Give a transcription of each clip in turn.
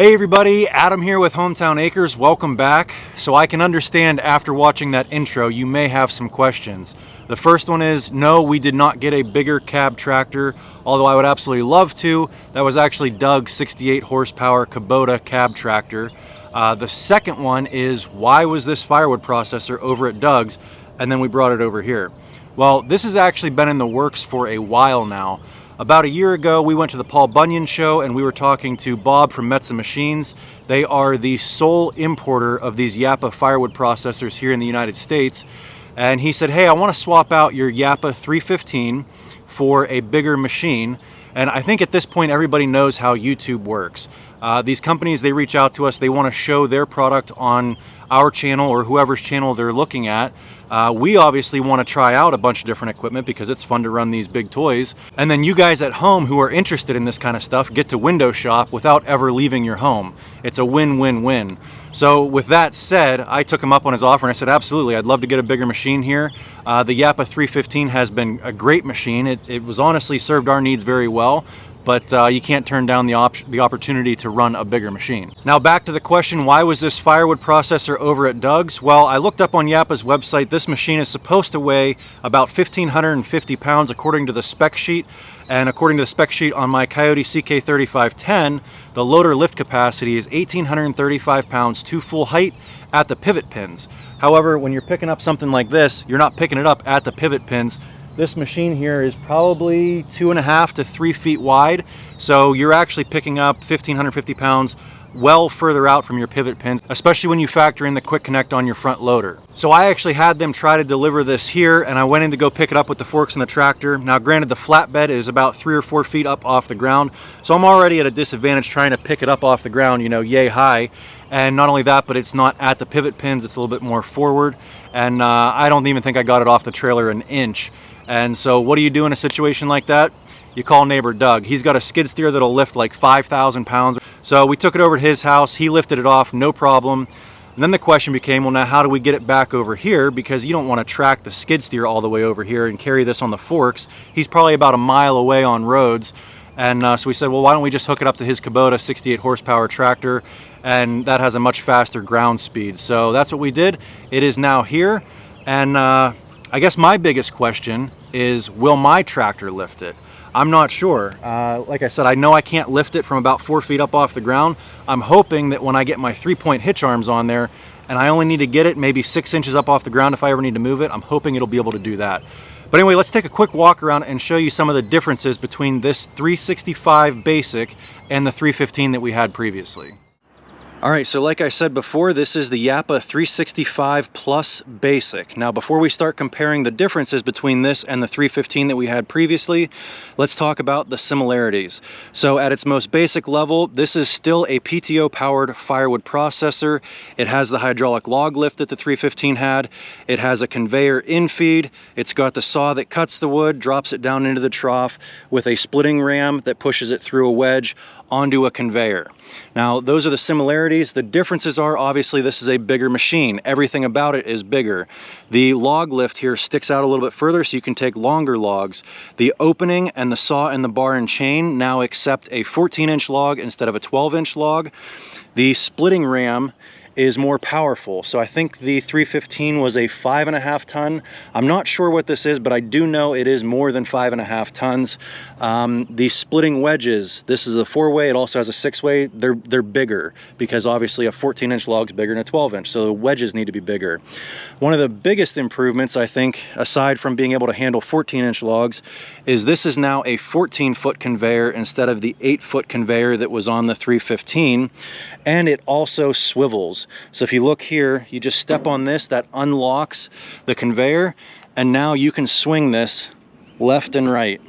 Hey everybody, Adam here with Hometown Acres. Welcome back. So I can understand after watching that intro, you may have some questions. The first one is, no, we did not get a bigger cab tractor, although I would absolutely love to. That was actually Doug's 68 horsepower Kubota cab tractor. The second one is, why was this firewood processor over at Doug's and then we brought it over here? Well, this has actually been in the works for a while now. About a year ago, we went to the Paul Bunyan show and we were talking to Bob from Metsa Machines. They are the sole importer of these Yappa firewood processors here in the United States. And he said, hey, I want to swap out your Yappa 315 for a bigger machine. And I think at this point, everybody knows how YouTube works. These companies, they reach out to us, they want to show their product on our channel or whoever's channel they're looking at. We obviously want to try out a bunch of different equipment because it's fun to run these big toys. And then you guys at home who are interested in this kind of stuff get to window shop without ever leaving your home. It's a win-win-win. So with that said, I took him up on his offer and I said, absolutely, I'd love to get a bigger machine here. The Yappa 315 has been a great machine. It was honestly served our needs very well. But you can't turn down the opportunity to run a bigger machine. Now back to the question, why was this firewood processor over at Doug's? Well, I looked up on Yappa's website. This machine is supposed to weigh about 1,550 pounds according to the spec sheet. And according to the spec sheet on my Coyote CK3510, the loader lift capacity is 1,835 pounds to full height at the pivot pins. However, when you're picking up something like this, you're not picking it up at the pivot pins. This machine here is probably 2.5 to 3 feet wide, so you're actually picking up 1,550 pounds well further out from your pivot pins, especially when you factor in the quick connect on your front loader. So I actually had them try to deliver this here, and I went in to go pick it up with the forks and the tractor. Now granted, the flatbed is about 3 or 4 feet up off the ground, so I'm already at a disadvantage trying to pick it up off the ground, you know, yay high. And not only that, but it's not at the pivot pins, it's a little bit more forward, and I don't even think I got it off the trailer an inch. And so what do you do in a situation like that? You call neighbor Doug. He's got a skid steer that'll lift like 5,000 pounds. So we took it over to his house. He lifted it off, no problem. And then the question became, well, now how do we get it back over here? Because you don't want to track the skid steer all the way over here and carry this on the forks. He's probably about a mile away on roads. And so we said, well, why don't we just hook it up to his Kubota 68 horsepower tractor? And that has a much faster ground speed. So that's what we did. It is now here. And I guess my biggest question is, will my tractor lift it? I'm not sure. Like I said, I know I can't lift it from about 4 feet up off the ground. I'm hoping that when I get my 3-point hitch arms on there, and I only need to get it maybe 6 inches up off the ground if I ever need to move it, I'm hoping it'll be able to do that. But anyway, let's take a quick walk around and show you some of the differences between this 365 basic and the 315 that we had previously. All right, so like I said before, this is the Yappa 365 Plus Basic. Now, before we start comparing the differences between this and the 315 that we had previously, let's talk about the similarities. So at its most basic level, this is still a PTO-powered firewood processor. It has the hydraulic log lift that the 315 had. It has a conveyor infeed. It's got the saw that cuts the wood, drops it down into the trough with a splitting ram that pushes it through a wedge onto a conveyor. Now, those are the similarities. The differences are, obviously, this is a bigger machine. Everything about it is bigger. The log lift here sticks out a little bit further so you can take longer logs. The opening and the saw and the bar and chain now accept a 14-inch log instead of a 12-inch log. The splitting ram is more powerful. So I think the 315 was a 5.5 ton. I'm not sure what this is, but I do know it is more than 5.5 tons. The splitting wedges, this is a 4-way, it also has a 6-way. They're bigger because obviously a 14-inch log is bigger than a 12-inch, so the wedges need to be bigger. One of the biggest improvements, I think, aside from being able to handle 14-inch logs, is this is now a 14-foot conveyor instead of the 8-foot conveyor that was on the 315, and it also swivels. So if you look here, you just step on this, that unlocks the conveyor, and now you can swing this left and right,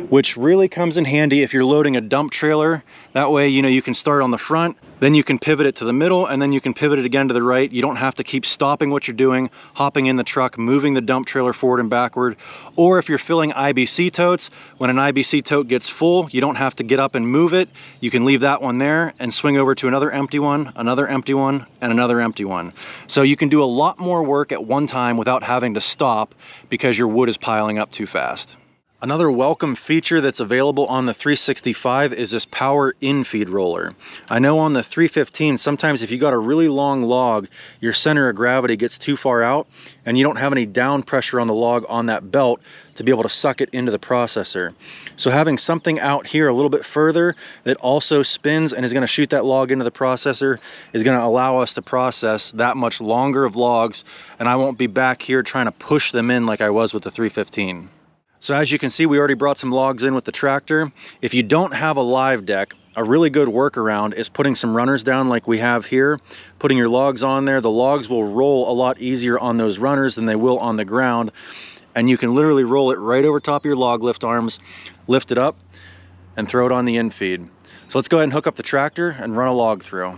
which really comes in handy if you're loading a dump trailer. That way, you know, you can start on the front, then you can pivot it to the middle, and then you can pivot it again to the right. You don't have to keep stopping what you're doing, hopping in the truck, moving the dump trailer forward and backward. Or if you're filling IBC totes, when an IBC tote gets full, you don't have to get up and move it. You can leave that one there and swing over to another empty one, and another empty one. So you can do a lot more work at one time without having to stop because your wood is piling up too fast. Another welcome feature that's available on the 365 is this power in-feed roller. I know on the 315, sometimes if you got a really long log, your center of gravity gets too far out and you don't have any down pressure on the log on that belt to be able to suck it into the processor. So having something out here a little bit further that also spins and is going to shoot that log into the processor is going to allow us to process that much longer of logs, and I won't be back here trying to push them in like I was with the 315. So as you can see, we already brought some logs in with the tractor. If you don't have a live deck, a really good workaround is putting some runners down like we have here, putting your logs on there. The logs will roll a lot easier on those runners than they will on the ground. And you can literally roll it right over top of your log lift arms, lift it up, and throw it on the infeed. So let's go ahead and hook up the tractor and run a log through.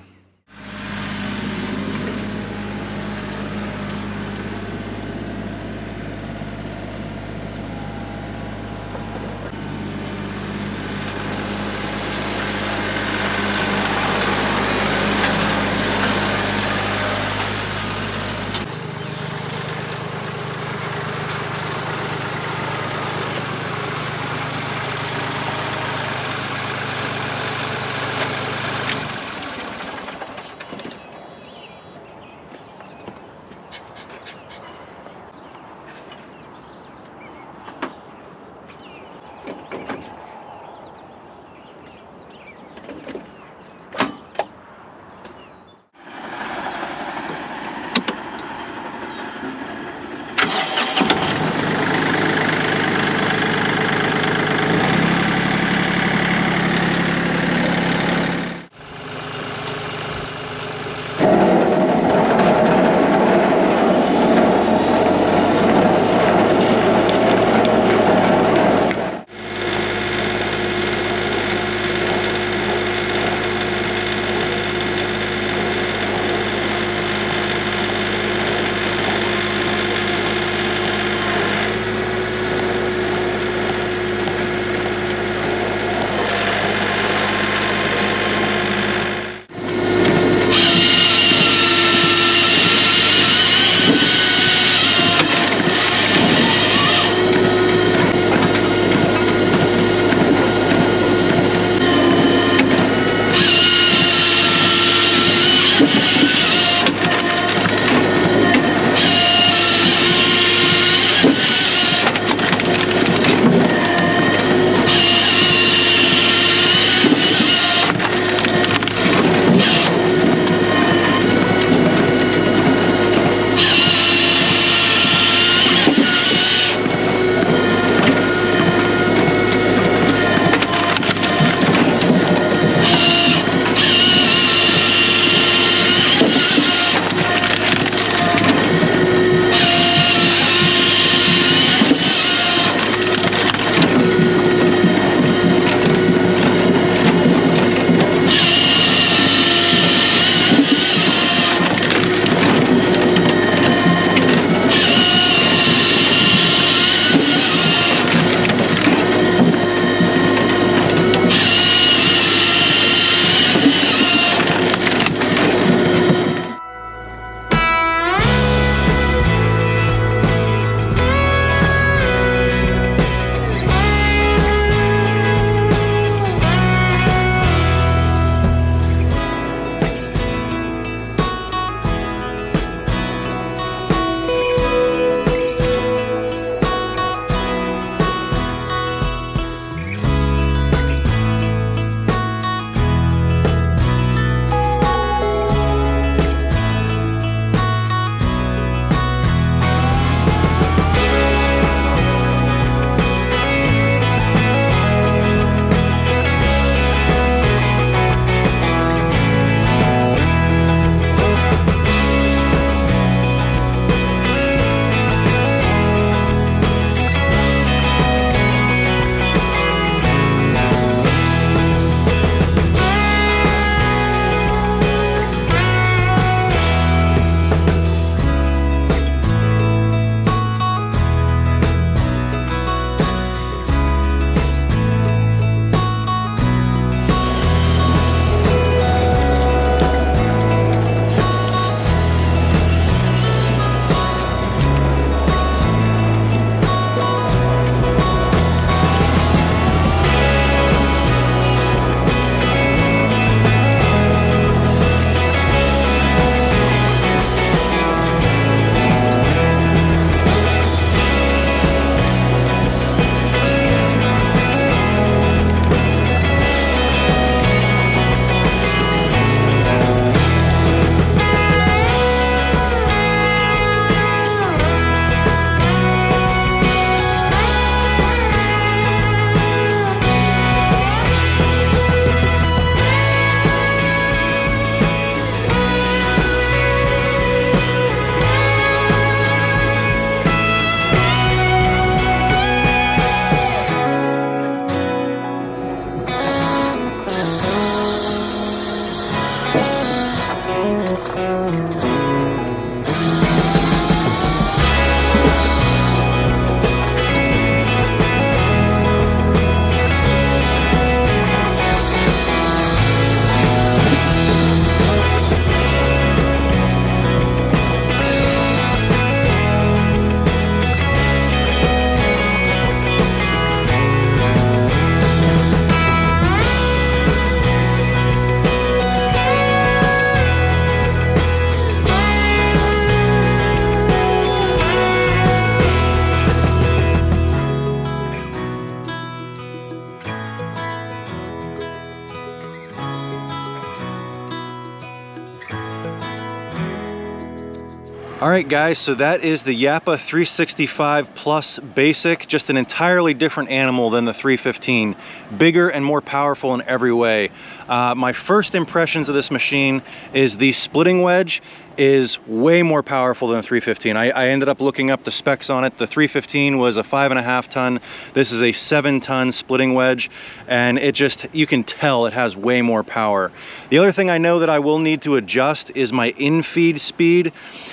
All right guys, so that is the Yappa 365 Plus Basic, just an entirely different animal than the 315. Bigger and more powerful in every way. My first impressions of this machine is the splitting wedge is way more powerful than the 315. I ended up looking up the specs on it. The 315 was a 5.5 ton. This is a 7 ton splitting wedge, and it just, you can tell it has way more power. The other thing I know that I will need to adjust is my in-feed speed.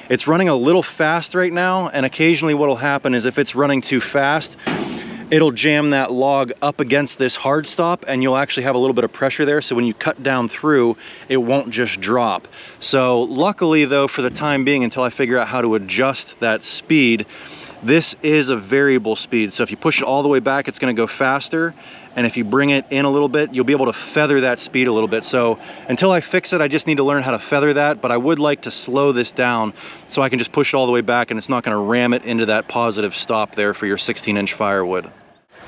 It's running a little fast right now, and occasionally what'll happen is if it's running too fast, it'll jam that log up against this hard stop, and you'll actually have a little bit of pressure there, so when you cut down through, it won't just drop. So luckily though, for the time being, until I figure out how to adjust that speed, this is a variable speed. So if you push it all the way back, it's gonna go faster, and if you bring it in a little bit, you'll be able to feather that speed a little bit. So until I fix it, I just need to learn how to feather that, but I would like to slow this down so I can just push it all the way back and it's not gonna ram it into that positive stop there for your 16-inch firewood.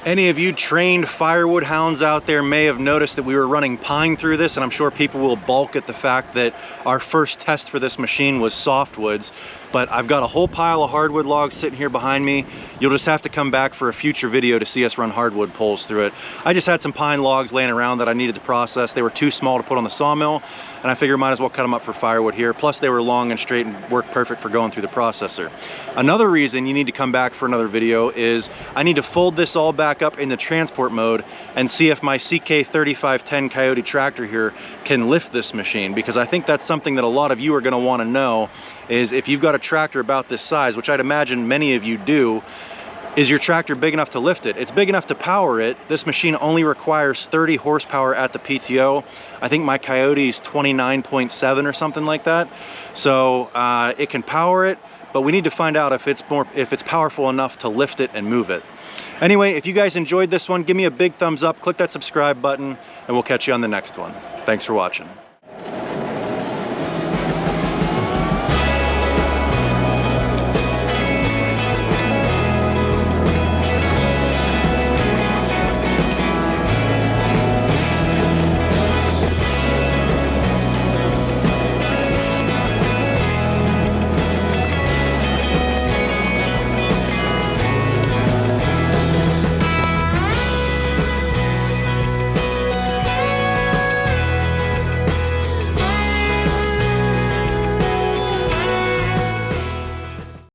Any of you trained firewood hounds out there may have noticed that we were running pine through this, and I'm sure people will balk at the fact that our first test for this machine was softwoods, but I've got a whole pile of hardwood logs sitting here behind me. You'll just have to come back for a future video to see us run hardwood poles through it. I just had some pine logs laying around that I needed to process. They were too small to put on the sawmill, and I figured might as well cut them up for firewood here. Plus they were long and straight and worked perfect for going through the processor. Another reason you need to come back for another video is I need to fold this all back up into transport mode and see if my CK3510 Coyote tractor here can lift this machine, because I think that's something that a lot of you are going to want to know, is if you've got a tractor about this size, which I'd imagine many of you do, is your tractor big enough to lift it? It's big enough to power it. This machine only requires 30 horsepower at the PTO. I think my Coyote's 29.7 or something like that. So it can power it, but we need to find out if it's powerful enough to lift it and move it. Anyway, if you guys enjoyed this one, give me a big thumbs up, click that subscribe button, and we'll catch you on the next one. Thanks for watching.